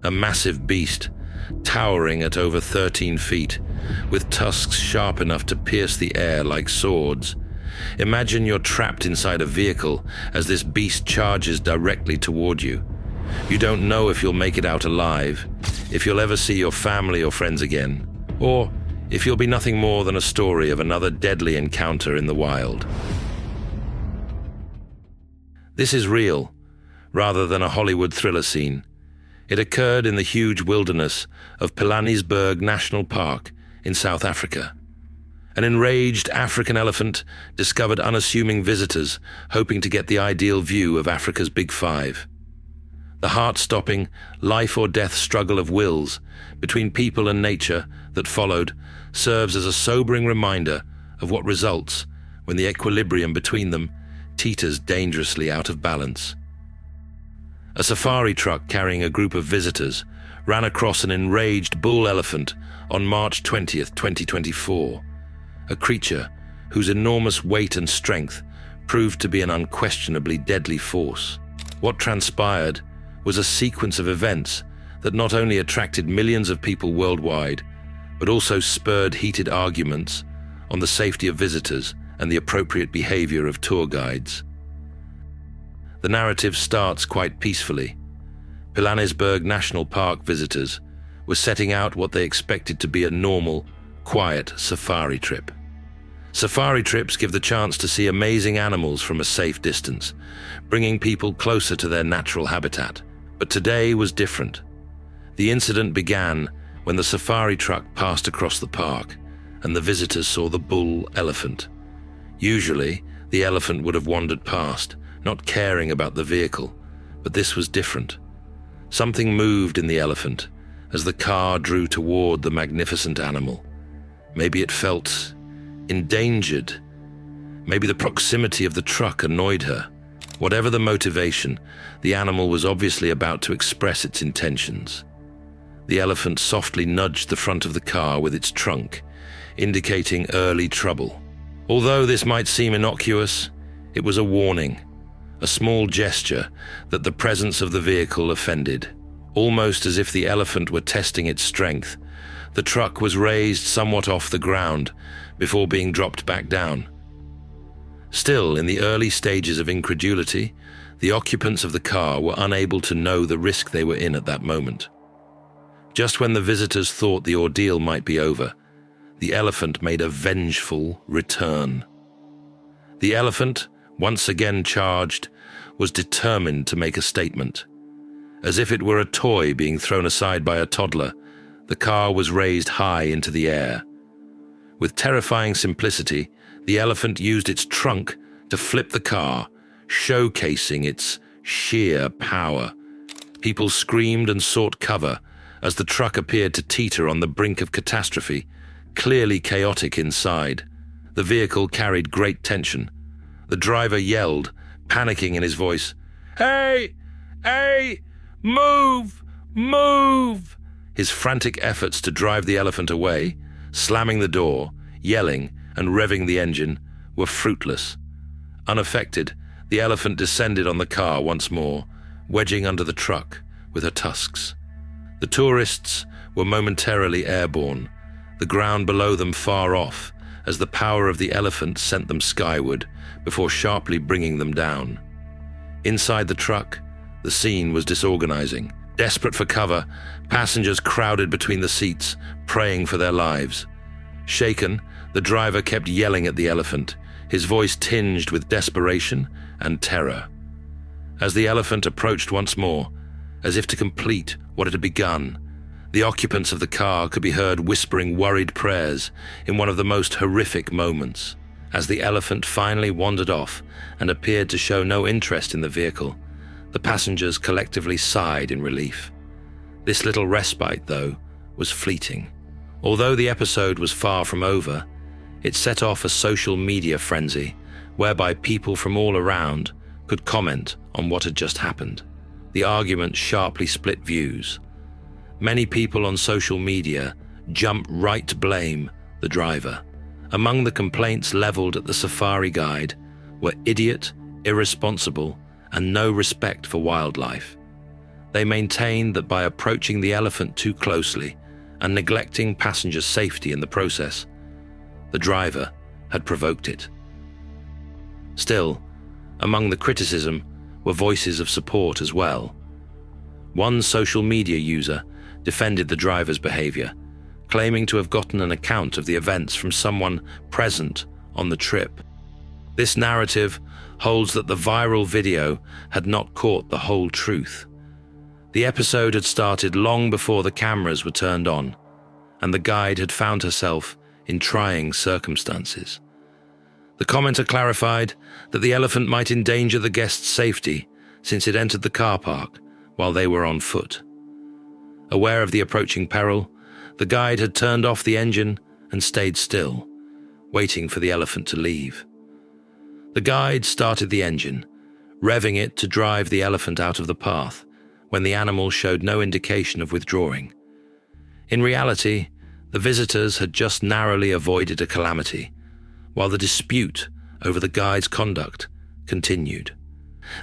a massive beast, towering at over 13 feet, with tusks sharp enough to pierce the air like swords. Imagine you're trapped inside a vehicle as this beast charges directly toward you. You don't know if you'll make it out alive, if you'll ever see your family or friends again, or if you'll be nothing more than a story of another deadly encounter in the wild. This is real, rather than a Hollywood thriller scene. It occurred in the huge wilderness of Pilanesberg National Park in South Africa. An enraged African elephant discovered unassuming visitors hoping to get the ideal view of Africa's Big Five. The heart-stopping, life-or-death struggle of wills between people and nature that followed serves as a sobering reminder of what results when the equilibrium between them teeters dangerously out of balance. A safari truck carrying a group of visitors ran across an enraged bull elephant on March 20th, 2024, a creature whose enormous weight and strength proved to be an unquestionably deadly force. What transpired was a sequence of events that not only attracted millions of people worldwide, but also spurred heated arguments on the safety of visitors and the appropriate behavior of tour guides. The narrative starts quite peacefully. Pilanesberg National Park visitors were setting out what they expected to be a normal, quiet safari trip. Safari trips give the chance to see amazing animals from a safe distance, bringing people closer to their natural habitat. But today was different. The incident began when the safari truck passed across the park and the visitors saw the bull elephant. Usually, the elephant would have wandered past, not caring about the vehicle, but this was different. Something moved in the elephant as the car drew toward the magnificent animal. Maybe it felt endangered. Maybe the proximity of the truck annoyed her. Whatever the motivation, the animal was obviously about to express its intentions. The elephant softly nudged the front of the car with its trunk, indicating early trouble. Although this might seem innocuous, it was a warning, a small gesture that the presence of the vehicle offended. Almost as if the elephant were testing its strength, the truck was raised somewhat off the ground before being dropped back down. Still, in the early stages of incredulity, the occupants of the car were unable to know the risk they were in at that moment. Just when the visitors thought the ordeal might be over, the elephant made a vengeful return. The elephant, once again charged, was determined to make a statement. As if it were a toy being thrown aside by a toddler, the car was raised high into the air. With terrifying simplicity, the elephant used its trunk to flip the car, showcasing its sheer power. People screamed and sought cover as the truck appeared to teeter on the brink of catastrophe, clearly chaotic inside. The vehicle carried great tension. The driver yelled, panicking in his voice, "Hey! Hey! Move! Move!" His frantic efforts to drive the elephant away, slamming the door, yelling, and revving the engine, were fruitless. Unaffected, the elephant descended on the car once more, wedging under the truck with her tusks. The tourists were momentarily airborne, the ground below them far off, as the power of the elephant sent them skyward before sharply bringing them down. Inside the truck, the scene was disorganizing. Desperate for cover, passengers crowded between the seats, praying for their lives. Shaken, the driver kept yelling at the elephant, his voice tinged with desperation and terror. As the elephant approached once more, as if to complete what it had begun, the occupants of the car could be heard whispering worried prayers in one of the most horrific moments. As the elephant finally wandered off and appeared to show no interest in the vehicle, the passengers collectively sighed in relief. This little respite, though, was fleeting. Although the episode was far from over, it set off a social media frenzy whereby people from all around could comment on what had just happened. The argument sharply split views. Many people on social media jumped right to blame the driver. Among the complaints leveled at the safari guide were idiot, irresponsible, and no respect for wildlife. They maintained that by approaching the elephant too closely and neglecting passengers' safety in the process, the driver had provoked it. Still, among the criticism were voices of support as well. One social media user defended the driver's behavior, claiming to have gotten an account of the events from someone present on the trip. This narrative holds that the viral video had not caught the whole truth. The episode had started long before the cameras were turned on, and the guide had found herself in trying circumstances. The commenter clarified that the elephant might endanger the guests' safety since it entered the car park while they were on foot. Aware of the approaching peril, the guide had turned off the engine and stayed still, waiting for the elephant to leave. The guide started the engine, revving it to drive the elephant out of the path when the animal showed no indication of withdrawing. In reality, the visitors had just narrowly avoided a calamity, while the dispute over the guide's conduct continued.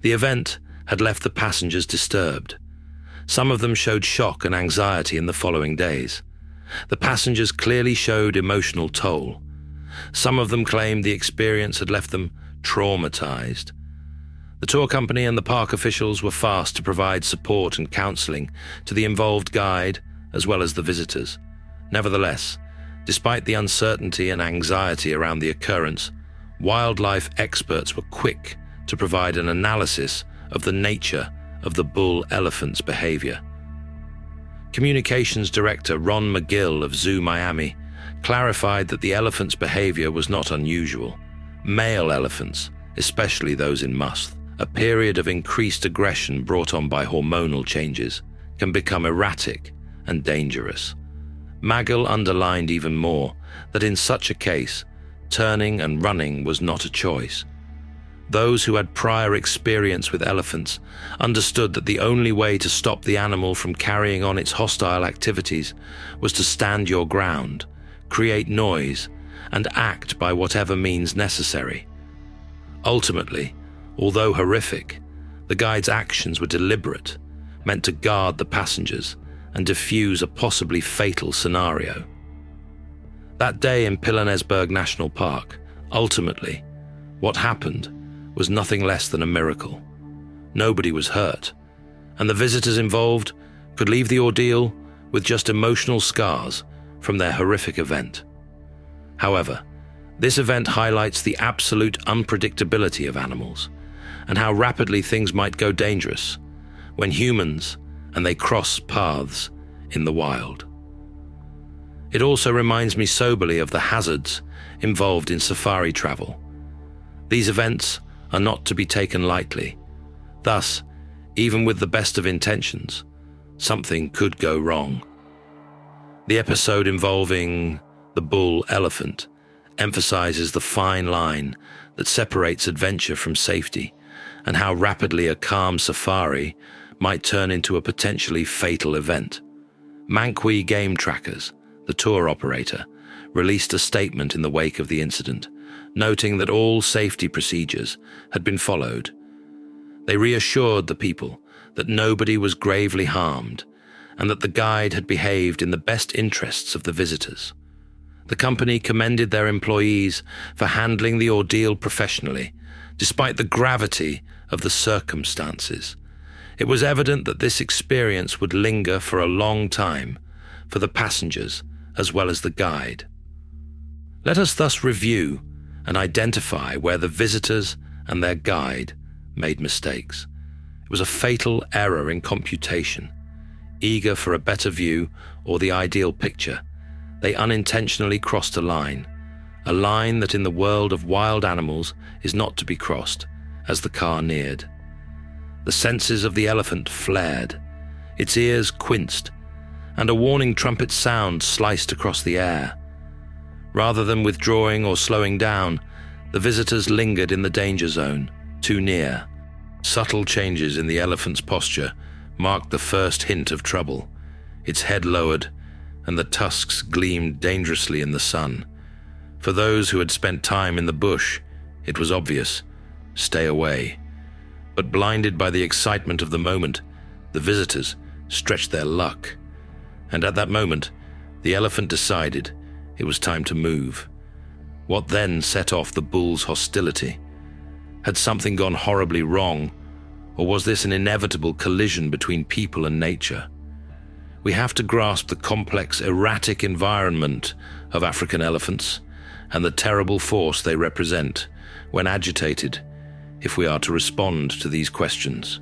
The event had left the passengers disturbed. Some of them showed shock and anxiety in the following days. The passengers clearly showed emotional toll. Some of them claimed the experience had left them traumatized. The tour company and the park officials were fast to provide support and counseling to the involved guide as well as the visitors. Nevertheless, despite the uncertainty and anxiety around the occurrence, wildlife experts were quick to provide an analysis of the nature of the bull elephant's behavior. Communications director Ron McGill of Zoo Miami clarified that the elephant's behavior was not unusual. Male elephants, especially those in musth, a period of increased aggression brought on by hormonal changes, can become erratic and dangerous. McGill underlined even more that in such a case, turning and running was not a choice. Those who had prior experience with elephants understood that the only way to stop the animal from carrying on its hostile activities was to stand your ground, create noise, and act by whatever means necessary. Ultimately, although horrific, the guide's actions were deliberate, meant to guard the passengers and diffuse a possibly fatal scenario. That day in Pilanesberg National Park, ultimately, what happened was nothing less than a miracle. Nobody was hurt, and the visitors involved could leave the ordeal with just emotional scars from their horrific event. However, this event highlights the absolute unpredictability of animals and how rapidly things might go dangerous when humans and they cross paths in the wild. It also reminds me soberly of the hazards involved in safari travel. These events are not to be taken lightly. Thus, even with the best of intentions, something could go wrong. The episode involving the bull elephant emphasizes the fine line that separates adventure from safety and how rapidly a calm safari might turn into a potentially fatal event. Manqui Game Trackers, the tour operator, released a statement in the wake of the incident, noting that all safety procedures had been followed. They reassured the people that nobody was gravely harmed and that the guide had behaved in the best interests of the visitors. The company commended their employees for handling the ordeal professionally, despite the gravity of the circumstances. It was evident that this experience would linger for a long time for the passengers as well as the guide. Let us thus review and identify where the visitors and their guide made mistakes. It was a fatal error in computation. Eager for a better view or the ideal picture, they unintentionally crossed a line that in the world of wild animals is not to be crossed, as the car neared. The senses of the elephant flared, its ears quinced, and a warning trumpet sound sliced across the air. Rather than withdrawing or slowing down, the visitors lingered in the danger zone, too near. Subtle changes in the elephant's posture marked the first hint of trouble. Its head lowered, and the tusks gleamed dangerously in the sun. For those who had spent time in the bush, it was obvious: stay away. But blinded by the excitement of the moment, the visitors stretched their luck. And at that moment, the elephant decided it was time to move. What then set off the bull's hostility? Had something gone horribly wrong, or was this an inevitable collision between people and nature? We have to grasp the complex, erratic environment of African elephants and the terrible force they represent when agitated, if we are to respond to these questions.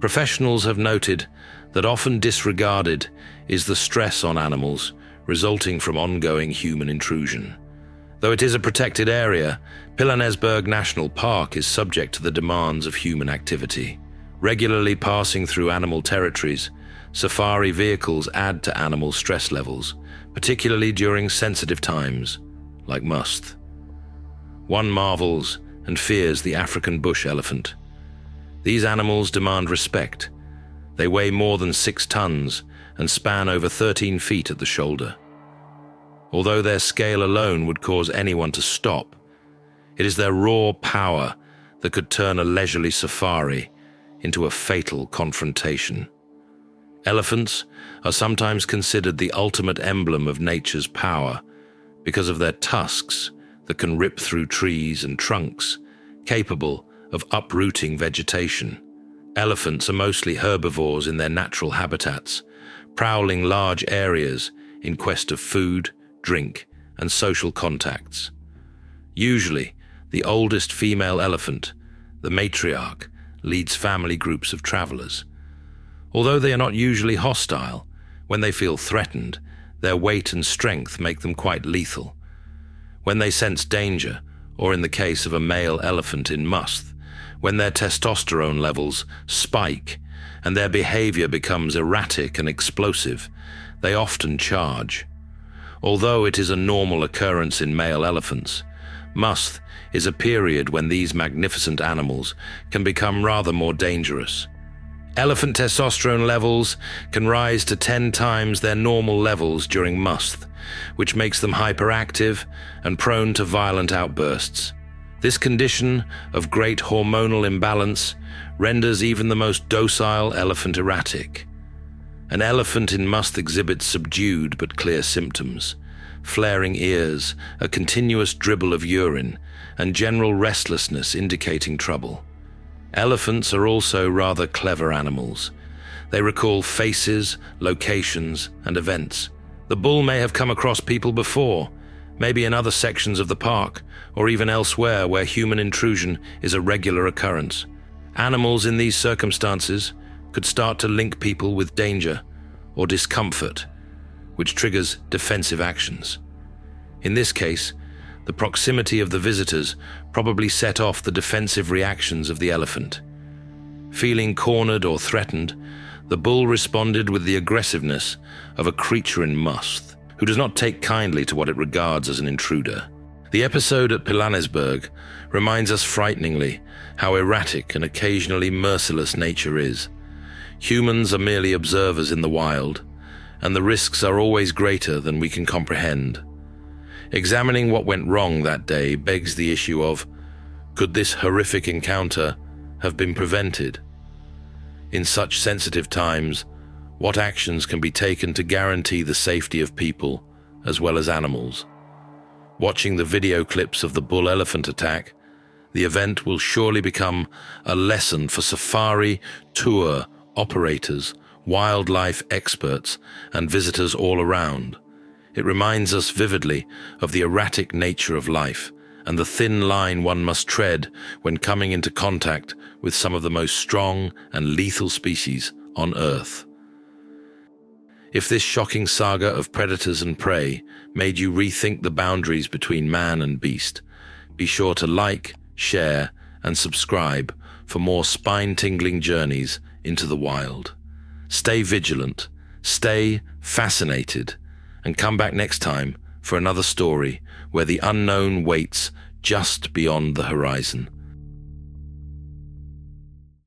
Professionals have noted that often disregarded is the stress on animals resulting from ongoing human intrusion. Though it is a protected area, Pilanesberg National Park is subject to the demands of human activity. Regularly passing through animal territories, safari vehicles add to animal stress levels, particularly during sensitive times, like must. One marvels and fears the African bush elephant. These animals demand respect. They weigh more than 6 tons and span over 13 feet at the shoulder. Although their scale alone would cause anyone to stop, it is their raw power that could turn a leisurely safari into a fatal confrontation. Elephants are sometimes considered the ultimate emblem of nature's power because of their tusks that can rip through trees and trunks, capable of uprooting vegetation. Elephants are mostly herbivores in their natural habitats, prowling large areas in quest of food, drink, and social contacts. Usually, the oldest female elephant, the matriarch, leads family groups of travelers. Although they are not usually hostile, when they feel threatened, their weight and strength make them quite lethal. When they sense danger, or in the case of a male elephant in must, when their testosterone levels spike and their behavior becomes erratic and explosive, they often charge. Although it is a normal occurrence in male elephants, must is a period when these magnificent animals can become rather more dangerous. Elephant testosterone levels can rise to 10 times their normal levels during must, which makes them hyperactive and prone to violent outbursts. This condition of great hormonal imbalance renders even the most docile elephant erratic. An elephant in must exhibits subdued but clear symptoms: flaring ears, a continuous dribble of urine, and general restlessness indicating trouble. Elephants are also rather clever animals. They recall faces, locations, and events. The bull may have come across people before, maybe in other sections of the park, or even elsewhere where human intrusion is a regular occurrence. Animals in these circumstances could start to link people with danger or discomfort, which triggers defensive actions. In this case, the proximity of the visitors probably set off the defensive reactions of the elephant. Feeling cornered or threatened, the bull responded with the aggressiveness of a creature in must, who does not take kindly to what it regards as an intruder. The episode at Pilanesberg reminds us frighteningly how erratic and occasionally merciless nature is. Humans are merely observers in the wild, and the risks are always greater than we can comprehend. Examining what went wrong that day begs the issue of, could this horrific encounter have been prevented? In such sensitive times, what actions can be taken to guarantee the safety of people as well as animals? Watching the video clips of the bull-elephant attack, the event will surely become a lesson for safari, tour, operators, wildlife experts, and visitors all around. It reminds us vividly of the erratic nature of life and the thin line one must tread when coming into contact with some of the most strong and lethal species on Earth. If this shocking saga of predators and prey made you rethink the boundaries between man and beast, be sure to like, share, and subscribe for more spine-tingling journeys into the wild. Stay vigilant, stay fascinated, and come back next time for another story where the unknown waits just beyond the horizon.